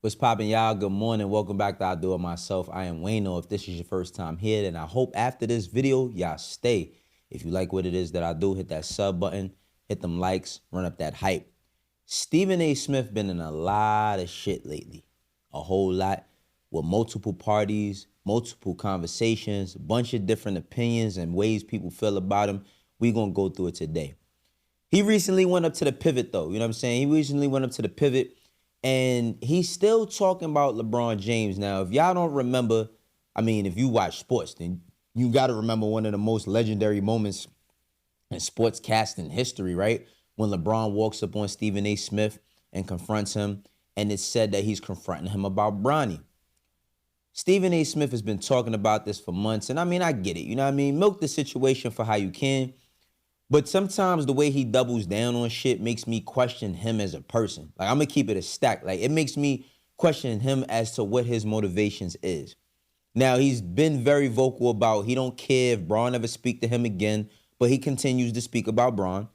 What's poppin', y'all? Good morning. Welcome back to I Do It Myself. I am Wayno. If this is your first time here, then I hope after this video, y'all stay. If you like what it is that I do, hit that sub button, hit them likes, run up that hype. Stephen A. Smith been in a lot of shit lately. A whole lot, with multiple parties, multiple conversations, a bunch of different opinions and ways people feel about him. We gonna go through it today. He recently went up to the pivot though, you know what I'm saying? He recently went up to the pivot and he's still talking about LeBron James. Now, if y'all don't remember, I mean, if you watch sports, then you gotta remember one of the most legendary moments in sports casting history, right? When LeBron walks up on Stephen A. Smith and confronts him, and it's said that he's confronting him about Bronny. Stephen A. Smith has been talking about this for months, and I mean, I get it, you know what I mean? Milk the situation for how you can, but sometimes the way he doubles down on shit makes me question him as a person. Like, I'm gonna keep it a stack. Like, it makes me question him as to what his motivations is. Now, he's been very vocal about he don't care if Bron ever speak to him again, but he continues to speak about Bron.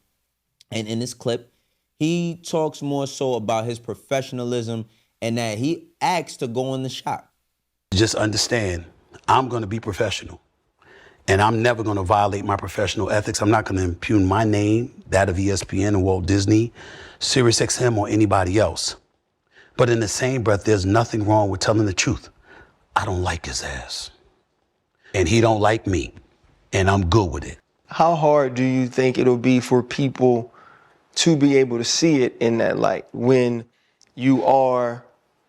And in this clip, he talks more so about his professionalism and that he asked to go in the shop. Just understand, I'm going to be professional. And I'm never going to violate my professional ethics. I'm not going to impugn my name, that of ESPN and Walt Disney, SiriusXM, or anybody else. But in the same breath, there's nothing wrong with telling the truth. I don't like his ass. And he don't like me. And I'm good with it. How hard do you think it'll be for people to be able to see it in that light when you are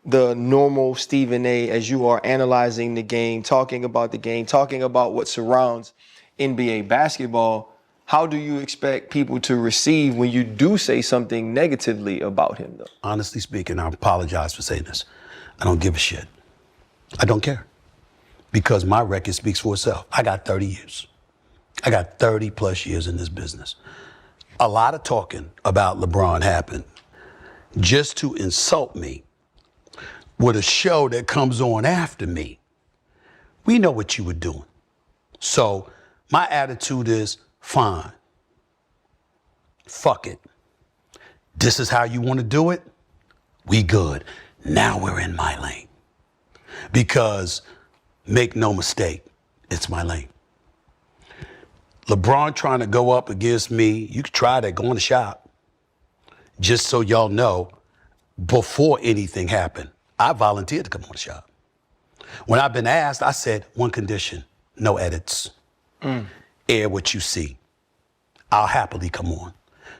the normal Stephen A. as you are analyzing the game, talking about the game, talking about what surrounds NBA basketball? How do you expect people to receive when you do say something negatively about him, though? Honestly speaking, I apologize for saying this. I don't give a shit. I don't care. Because my record speaks for itself. I got 30 years. I got 30 plus years in this business. A lot of talking about LeBron happened just to insult me with a show that comes on after me. We know what you were doing. So my attitude is fine. Fuck it. This is how you want to do it? We good. Now we're in my lane. Because make no mistake, it's my lane. LeBron trying to go up against me, you could try that, go in the shop. Just so y'all know, before anything happened, I volunteered to come on the shop. When I've been asked, I said, one condition, no edits. Air what you see. I'll happily come on.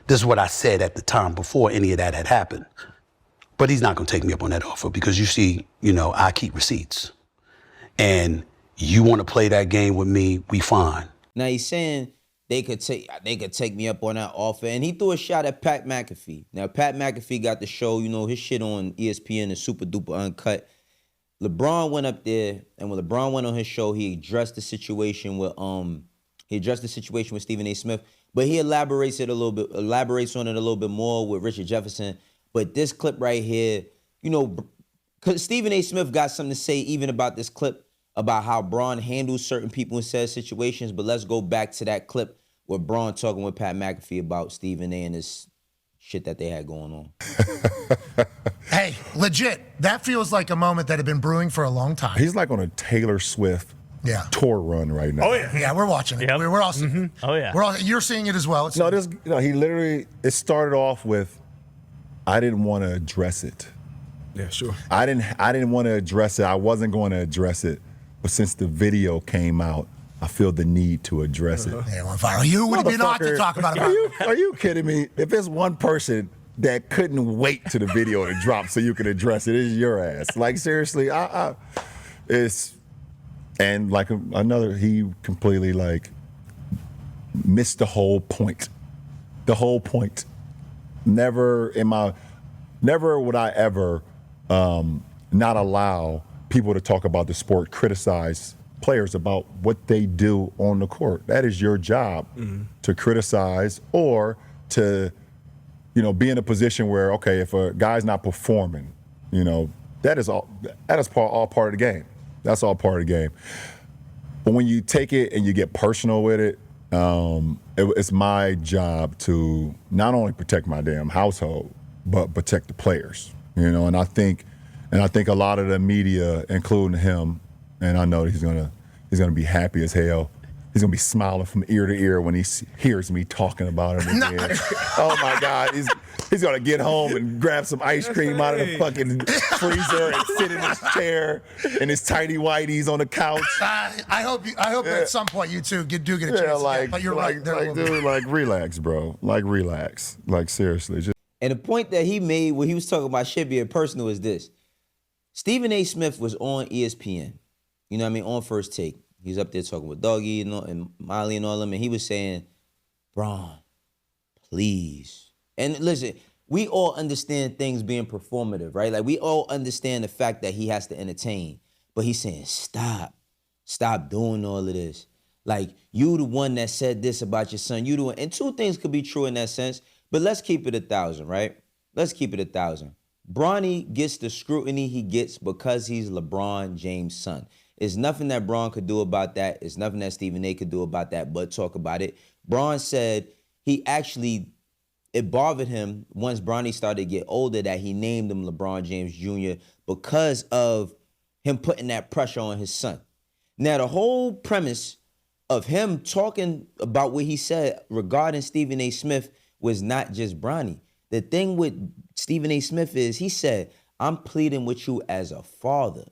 This is what I said at the time before any of that had happened. But he's not gonna take me up on that offer because you see, I keep receipts. And you wanna play that game with me, we fine. Now he's saying they could take me up on that offer, and he threw a shot at Pat McAfee. Now Pat McAfee got the show, his shit on ESPN is super duper uncut. LeBron went up there, and when LeBron went on his show, he addressed the situation with Stephen A. Smith, but he elaborates on it a little bit more with Richard Jefferson. But this clip right here, because Stephen A. Smith got something to say even about this clip, about how Bron handles certain people in said situations. But let's go back to that clip where Bron talking with Pat McAfee about Stephen A. and this shit that they had going on. Hey, legit, that feels like a moment that had been brewing for a long time. He's like on a Taylor Swift tour run right now. Oh, yeah. Yeah, we're watching it. Yep. We're all seeing it. Oh, yeah. You're seeing it as well. He literally, it started off with, I didn't want to address it. Yeah, sure. I didn't want to address it. I wasn't going to address it. But since the video came out, I feel the need to address it. Yeah, it went viral. You would be not to talk about it. Are you kidding me? If there's one person that couldn't wait to the video to drop so you can address it, it's your ass. Like, seriously, and like he completely missed the whole point. The whole point. Never would I ever not allow people to talk about the sport, criticize players about what they do on the court. That is your job, to criticize or to, be in a position where, okay, if a guy's not performing, that is all part of the game. That's all part of the game. But when you take it and you get personal with it, it's my job to not only protect my damn household, but protect the players, and I think And I think a lot of the media, including him, and I know he's gonna be happy as hell. He's gonna be smiling from ear to ear when he hears me talking about him again. Oh my God, he's gonna get home and grab some ice cream out of the fucking freezer and sit in his chair in his tighty whities on the couch. I hope at some point you two do get a chance. Like, but you're right. Dude, like relax, bro. Like relax. Like seriously. And the point that he made when he was talking about shit being personal is this. Stephen A. Smith was on ESPN, you know what I mean, on First Take. He was up there talking with Doggy and Molly and all them, and he was saying, Bron, please. And listen, we all understand things being performative, right? Like, we all understand the fact that he has to entertain. But he's saying, stop doing all of this. Like, you the one that said this about your son. You the one. And two things could be true in that sense, but let's keep it 1,000, right? Let's keep it 1,000. Bronny gets the scrutiny he gets because he's LeBron James' son. There's nothing that Bron could do about that. There's nothing that Stephen A. could do about that but talk about it. Bron said it bothered him once Bronny started to get older that he named him LeBron James Jr. because of him putting that pressure on his son. Now, the whole premise of him talking about what he said regarding Stephen A. Smith was not just Bronny. The thing with Stephen A. Smith is he said, I'm pleading with you as a father.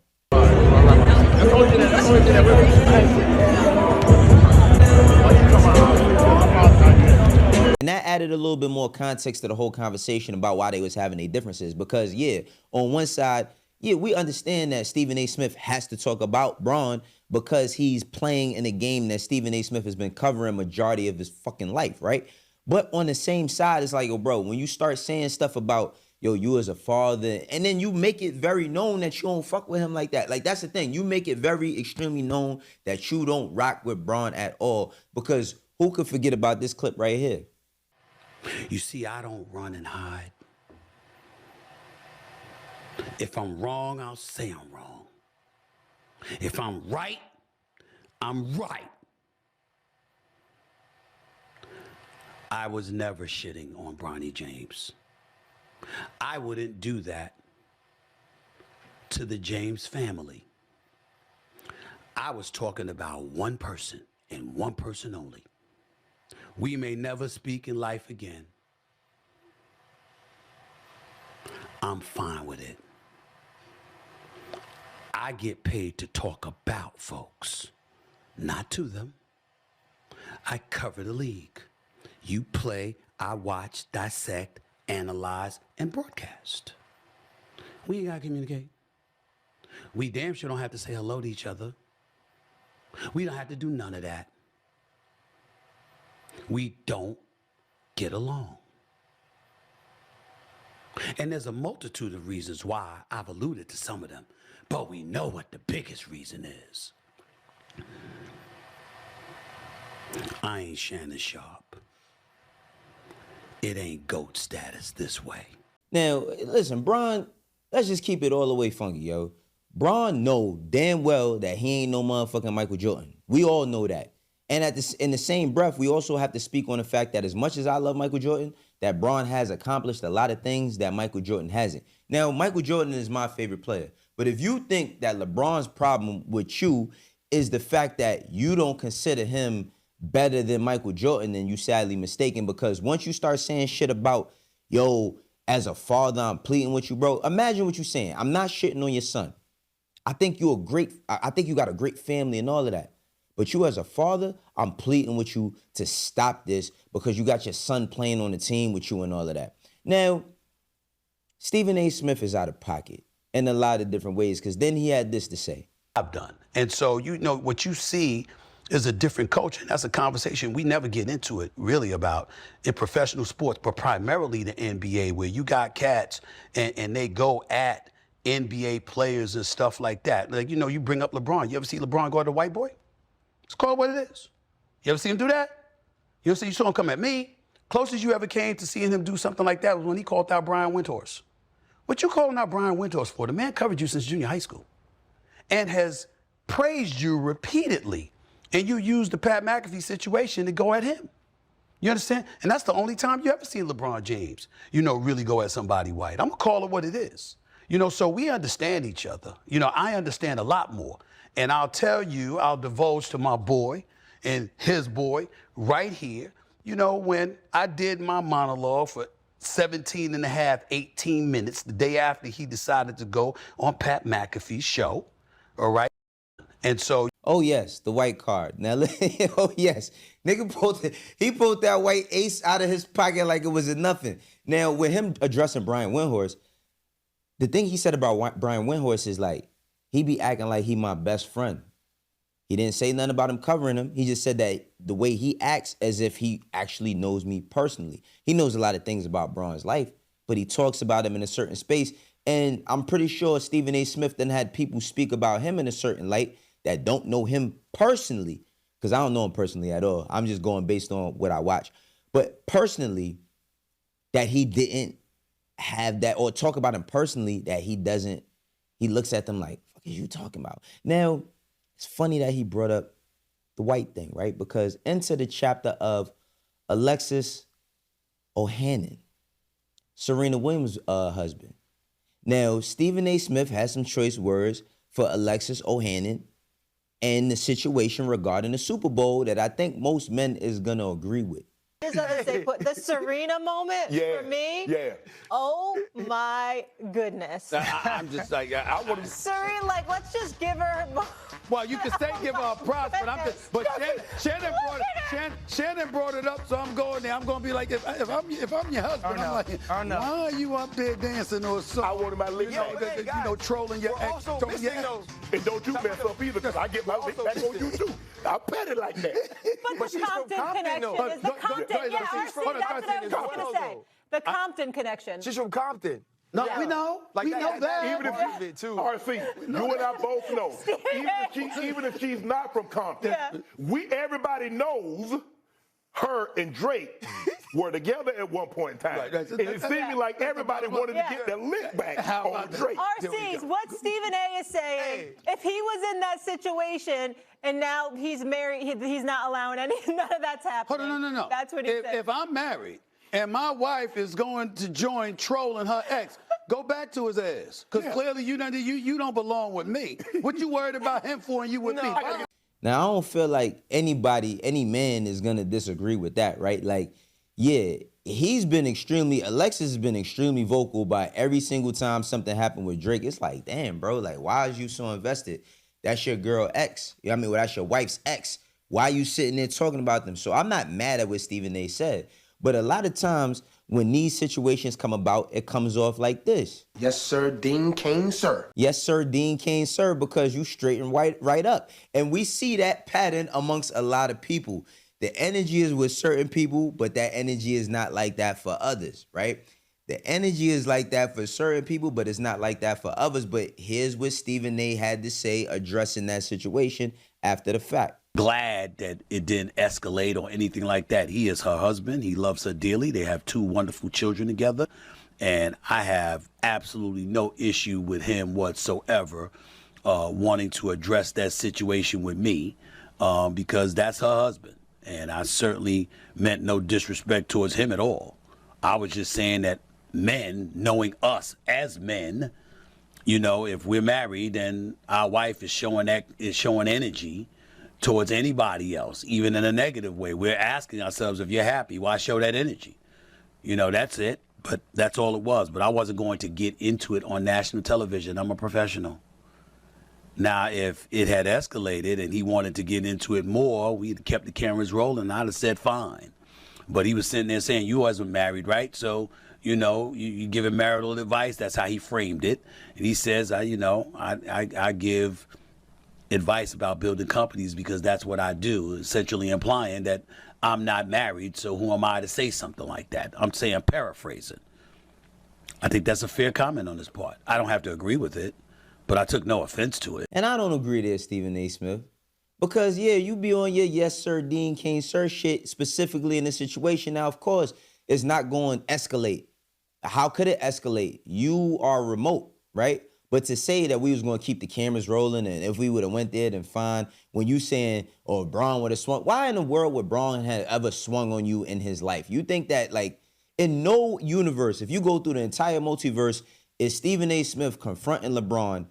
And that added a little bit more context to the whole conversation about why they was having their differences. Because, yeah, on one side, yeah, we understand that Stephen A. Smith has to talk about Bron because he's playing in a game that Stephen A. Smith has been covering majority of his fucking life, right? But on the same side, it's like, yo, bro, when you start saying stuff about, yo, you as a father, and then you make it very known that you don't fuck with him like that. Like, that's the thing. You make it very extremely known that you don't rock with Bron at all, because who could forget about this clip right here? You see, I don't run and hide. If I'm wrong, I'll say I'm wrong. If I'm right, I'm right. I was never shitting on Bronny James. I wouldn't do that to the James family. I was talking about one person and one person only. We may never speak in life again. I'm fine with it. I get paid to talk about folks, not to them. I cover the league. You play, I watch, dissect, analyze, and broadcast. We ain't gotta communicate. We damn sure don't have to say hello to each other. We don't have to do none of that. We don't get along. And there's a multitude of reasons why. I've alluded to some of them, but we know what the biggest reason is. I ain't Shannon Sharp. It ain't GOAT status this way. Now, listen, Bron, let's just keep it all the way funky, yo. Bron know damn well that he ain't no motherfucking Michael Jordan. We all know that. And in the same breath, we also have to speak on the fact that as much as I love Michael Jordan, that Bron has accomplished a lot of things that Michael Jordan hasn't. Now, Michael Jordan is my favorite player. But if you think that LeBron's problem with you is the fact that you don't consider him better than Michael Jordan, then you sadly mistaken, because once you start saying shit about, yo, as a father, I'm pleading with you, bro. Imagine what you're saying. I'm not shitting on your son. I think you got a great family and all of that. But you as a father, I'm pleading with you to stop this because you got your son playing on the team with you and all of that. Now, Stephen A. Smith is out of pocket in a lot of different ways, because then he had this to say. I've done. And so, you know, what you see is a different culture. And that's a conversation we never get into it really about in professional sports, but primarily the NBA, where you got cats and they go at NBA players and stuff like that. Like, you know, you bring up LeBron. You ever see LeBron go at a white boy? It's called what it is. You ever see him do that? You saw him come at me. Closest you ever came to seeing him do something like that was when he called out Brian Windhorst. What you calling out Brian Windhorst for? The man covered you since junior high school and has praised you repeatedly. And you used the Pat McAfee situation to go at him. You understand? And that's the only time you ever seen LeBron James, you know, really go at somebody white. I'm gonna call it what it is. You know, so we understand each other. You know, I understand a lot more. And I'll tell you, I'll divulge to my boy and his boy right here, you know, when I did my monologue for 17 and a half, 18 minutes, the day after he decided to go on Pat McAfee's show, all right? And so, Oh yes, the white card. Now, oh yes, nigga pulled that white ace out of his pocket like it was nothing. Now, with him addressing Brian Windhorst, the thing he said about Brian Windhorst is like, he be acting like he my best friend. He didn't say nothing about him covering him. He just said that the way he acts as if he actually knows me personally. He knows a lot of things about Braun's life, but he talks about him in a certain space. And I'm pretty sure Stephen A. Smith then had people speak about him in a certain light that don't know him personally, because I don't know him personally at all. I'm just going based on what I watch. But personally, that he didn't have that, or talk about him personally, that he looks at them like, fuck is you talking about? Now, it's funny that he brought up the white thing, right? Because into the chapter of Alexis Ohanian, Serena Williams' husband. Now, Stephen A. Smith has some choice words for Alexis Ohanian and the situation regarding the Super Bowl that I think most men is gonna agree with. Here's what I say, the Serena moment for me. Yeah. Oh my goodness. I'm just like, I want to. Serena, like, let's just give her. Well, you can say give her a props, but Shannon brought it up, so I'm going there. I'm going to be like, if I'm your husband, I'm like, why are you up there dancing or something? I wanted my lick back. You know, trolling your ex. And don't you mess up either, because I get my lick back on you too. I bet it like that. But the Compton connection is the Compton. Yeah, RC, that's what I was just going to say. The Compton connection. She's from Compton. No, we know. Like we know that. Even if RC, you and I both know. Even if she's not from Compton, everybody knows her and Drake were together at one point in time. Right, and it seemed like everybody wanted to get their lick back on Drake. RC's, what Stephen A. is saying, if he was in that situation and now he's married, he's not allowing none of that's happening. Hold on, no. That's what he said. If I'm married and my wife is going to join trolling her ex, go back to his ass. Because clearly you don't belong with me. What you worried about him for and you with me? Now, I don't feel like any man is gonna disagree with that, right? Like, yeah, Alexis has been extremely vocal by every single time something happened with Drake. It's like, damn, bro, like, why is you so invested? That's your girl ex. You know what I mean? Well, that's your wife's ex. Why are you sitting there talking about them? So I'm not mad at what Stephen A. said. But a lot of times when these situations come about, it comes off like this. Yes, sir, Dean Kane, sir. Yes, sir, Dean Kane, sir, because you straighten right up. And we see that pattern amongst a lot of people. The energy is with certain people, but that energy is not like that for others, right? The energy is like that for certain people, but it's not like that for others. But here's what Stephen A. had to say addressing that situation after the fact. Glad that it didn't escalate or anything like that. He is her husband. He loves her dearly. They have 2 wonderful children together. And I have absolutely no issue with him whatsoever wanting to address that situation with me because that's her husband. And I certainly meant no disrespect towards him at all. I was just saying that men, knowing us as men, you know, if we're married and our wife is showing energy towards anybody else, even in a negative way, we're asking ourselves, if you're happy, why show that energy? You know, that's it. But that's all it was. But I wasn't going to get into it on national television. I'm a professional. Now, if it had escalated and he wanted to get into it more, we'd kept the cameras rolling. I'd have said fine. But he was sitting there saying, you wasn't married, right? So, you know, you give him marital advice. That's how he framed it. And he says, I give advice about building companies because that's what I do, essentially implying that I'm not married, so who am I to say something like that? I'm saying, paraphrasing. I think that's a fair comment on his part. I don't have to agree with it, but I took no offense to it. And I don't agree there, Stephen A. Smith. Because, yeah, you be on your yes, sir, Dean Kane, sir shit, specifically in this situation. Now, of course, it's not going to escalate. How could it escalate? You are remote, right? But to say that we was going to keep the cameras rolling and if we would have went there, then fine. When you saying, oh, Bron would have swung. Why in the world would Bron have ever swung on you in his life? You think that, like, in no universe, if you go through the entire multiverse, is Stephen A. Smith confronting LeBron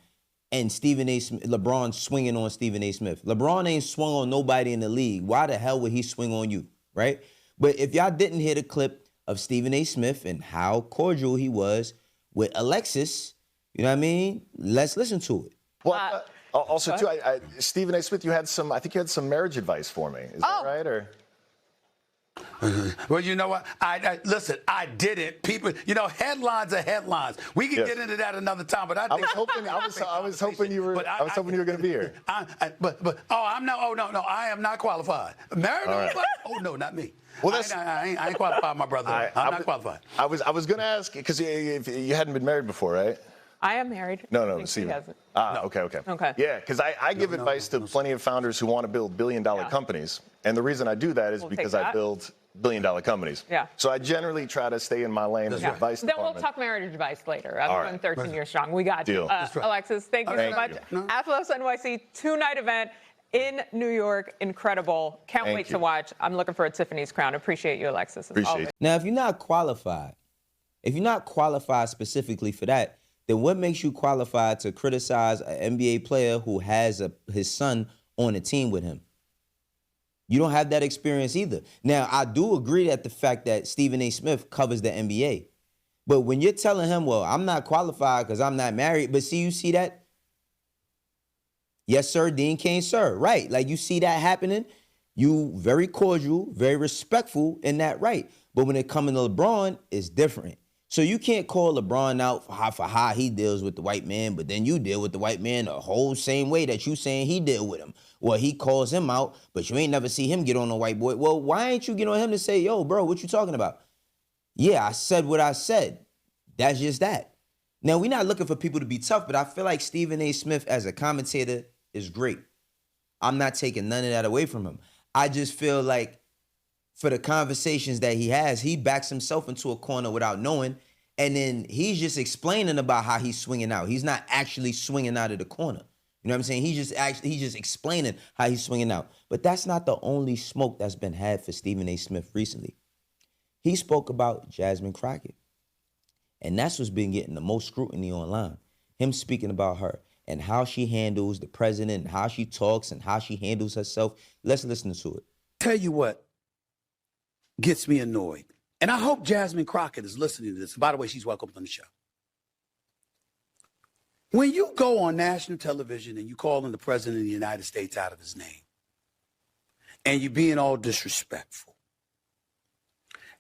and LeBron swinging on Stephen A. Smith. LeBron ain't swung on nobody in the league. Why the hell would he swing on you, right? But if y'all didn't hear the clip of Stephen A. Smith and how cordial he was with Alexis, you know what I mean? Let's listen to it. Well, also, too, Stephen A. Smith, I think you had some marriage advice for me. Is that right? Or Well, you know what? Listen, I didn't. People, headlines are headlines. We can get into that another time. But I was hoping you were going to be here. I'm not. Oh no, I am not qualified. Married? Right. Oh no, not me. Well, I ain't qualified, my brother. I'm not qualified. I was going to ask because you hadn't been married before, right? I am married. No, see. Okay. Yeah, because I give advice to plenty of founders who want to build billion-dollar companies, and the reason I do that is because I build billion-dollar companies. Yeah. So I generally try to stay in my lane as advice Then department. we'll talk marriage advice later. I'm going 13 years strong. We got Deal. you. Alexis, thank you so much. Athlos NYC 2-night event in New York. Incredible. Can't wait to watch. I'm looking for a Tiffany's crown. Appreciate you, Alexis. Appreciate it. Now, if you're not qualified specifically for that, then what makes you qualified to criticize an NBA player who has his son on a team with him? You don't have that experience either. Now, I do agree that the fact that Stephen A. Smith covers the NBA. But when you're telling him, well, I'm not qualified because I'm not married, but you see that? Yes, sir, Dean Cain, sir. Right. Like, you see that happening? You very cordial, very respectful in that right. But when it comes to LeBron, it's different. So you can't call LeBron out for how he deals with the white man, but then you deal with the white man the whole same way that you saying he deal with him. Well, he calls him out, but you ain't never see him get on a white boy. Well, why ain't you get on him to say, yo, bro, what you talking about? Yeah, I said what I said. That's just that. Now, we're not looking for people to be tough, but I feel like Stephen A. Smith as a commentator is great. I'm not taking none of that away from him. I just feel like for the conversations that he has, he backs himself into a corner without knowing, and then he's just explaining about how he's swinging out. He's not actually swinging out of the corner. You know what I'm saying? He's just explaining how he's swinging out. But that's not the only smoke that's been had for Stephen A. Smith recently. He spoke about Jasmine Crockett, and that's what's been getting the most scrutiny online. Him speaking about her and how she handles the president and how she talks and how she handles herself. Let's listen to it. Tell you what gets me annoyed. And I hope Jasmine Crockett is listening to this. By the way, she's welcome on the show. When you go on national television and you call in the president of the United States out of his name, and you're being all disrespectful,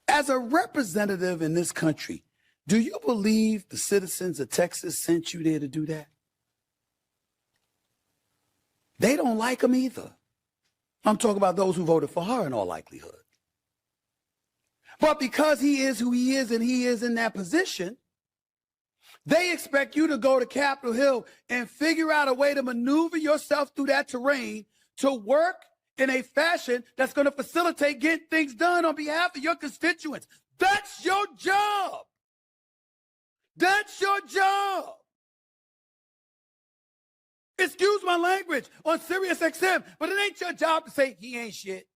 as a representative in this country, do you believe the citizens of Texas sent you there to do that? They don't like him either. I'm talking about those who voted for her in all likelihood. But because he is who he is and he is in that position, they expect you to go to Capitol Hill and figure out a way to maneuver yourself through that terrain to work in a fashion that's going to facilitate getting things done on behalf of your constituents. That's your job. That's your job. Excuse my language on Sirius XM, but it ain't your job to say he ain't shit.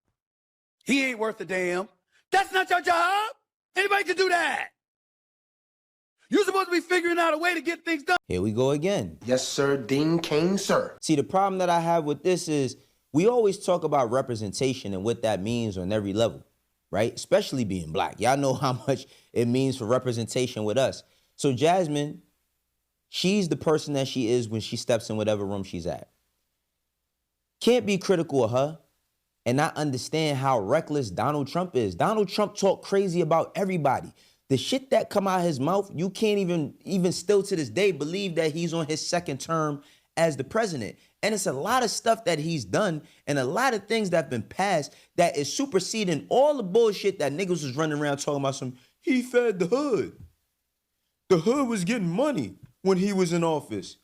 He ain't worth a damn. That's not your job. Anybody can do that. You're supposed to be figuring out a way to get things done. Here we go again. Yes, sir, Dean Cain, sir. See, the problem that I have with this is we always talk about representation and what that means on every level, right? Especially being black. Y'all know how much it means for representation with us. So Jasmine, she's the person that she is when she steps in whatever room she's at. Can't be critical of her and not understand how reckless Donald Trump is. Donald Trump talk crazy about everybody. The shit that come out of his mouth, you can't even still to this day believe that he's on his second term as the president. And it's a lot of stuff that he's done and a lot of things that have been passed that is superseding all the bullshit that niggas was running around talking about he fed the hood. The hood was getting money when he was in office.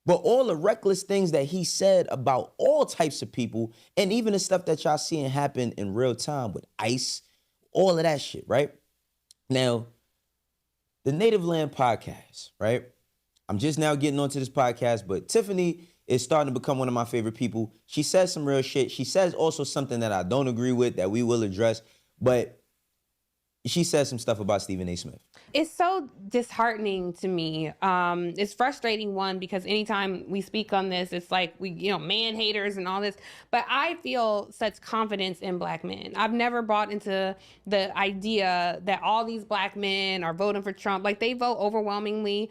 But all the reckless things that he said about all types of people, and even the stuff that y'all seeing happen in real time with ICE, all of that shit, right? Now, the Native Land podcast, right? I'm just now getting onto this podcast, but Tiffany is starting to become one of my favorite people. She says some real shit. She says also something that I don't agree with that we will address, but she says some stuff about Stephen A. Smith. It's so disheartening to me. It's frustrating, one, because anytime we speak on this, it's like we, man haters and all this. But I feel such confidence in black men. I've never bought into the idea that all these black men are voting for Trump. Like, they vote overwhelmingly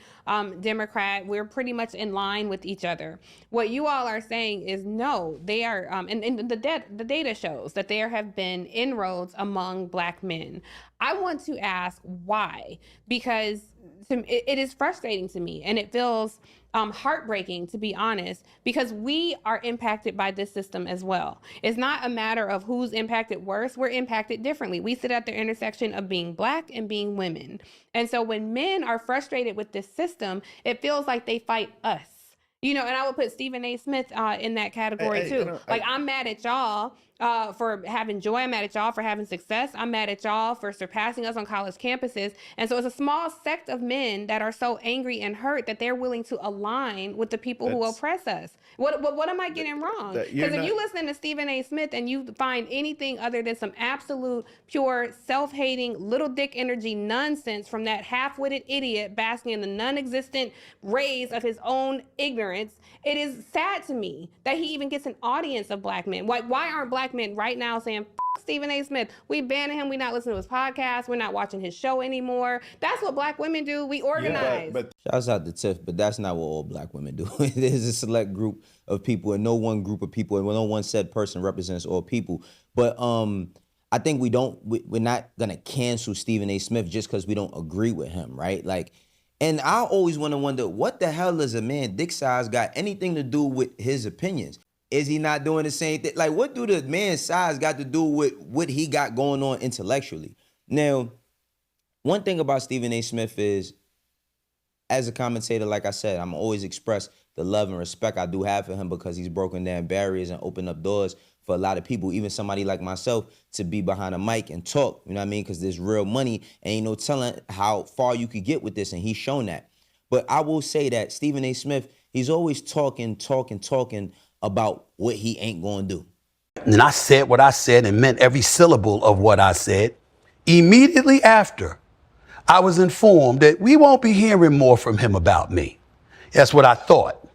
Democrat. We're pretty much in line with each other. What you all are saying is no, they are, and the data shows that there have been inroads among black men. I want to ask why, because it is frustrating to me, and it feels heartbreaking, to be honest, because we are impacted by this system as well. It's not a matter of who's impacted worse. We're impacted differently. We sit at the intersection of being black and being women. And so when men are frustrated with this system, it feels like they fight us. And I would put Stephen A. Smith in that category too. I'm mad at y'all for having joy. I'm mad at y'all for having success. I'm mad at y'all for surpassing us on college campuses. And so it's a small sect of men that are so angry and hurt that they're willing to align with the people who oppress us. What am I getting wrong? Because if you listen to Stephen A. Smith and you find anything other than some absolute, pure, self-hating, little dick energy nonsense from that half-witted idiot basking in the non-existent rays of his own ignorance, it is sad to me that he even gets an audience of black men. Why aren't black men right now saying, F Stephen A. Smith, we banning him, we not listening to his podcast, we're not watching his show anymore? That's what black women do. We organize. But shouts out to Tiff, but that's not what all black women do. There's a select group of people, and no one group of people, and no one said person represents all people. But I think we're not gonna cancel Stephen A. Smith just because we don't agree with him, right? And I always want to wonder, what the hell does a man dick size got anything to do with his opinions? Is he not doing the same thing? What do the man's size got to do with what he got going on intellectually? Now, one thing about Stephen A. Smith is, as a commentator, like I said, I'm always express the love and respect I do have for him because he's broken down barriers and opened up doors for a lot of people, even somebody like myself, to be behind a mic and talk, you know what I mean? Because there's real money and ain't no telling how far you could get with this, and he's shown that. But I will say that Stephen A. Smith, he's always talking about what he ain't gonna do. And I said what I said and meant every syllable of what I said. Immediately after, I was informed that we won't be hearing more from him about me. That's what I thought.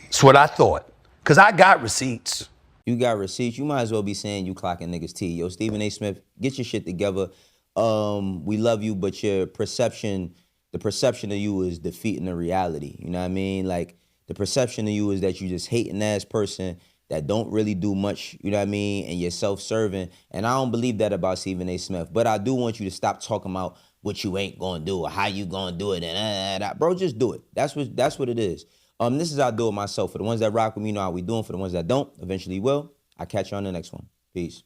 That's what I thought. Because I got receipts. You got receipts. You might as well be saying you clocking niggas' tea. Yo, Stephen A. Smith, get your shit together. We love you, but the perception of you is defeating the reality. You know what I mean? The perception of you is that you just hating ass person that don't really do much, you know what I mean? And you're self-serving. And I don't believe that about Stephen A. Smith. But I do want you to stop talking about what you ain't gonna do or how you gonna do it and bro, just do it. That's what it is. This is how I do it myself. For the ones that rock with me, you know how we doing. For the ones that don't, eventually will. I'll catch you on the next one. Peace.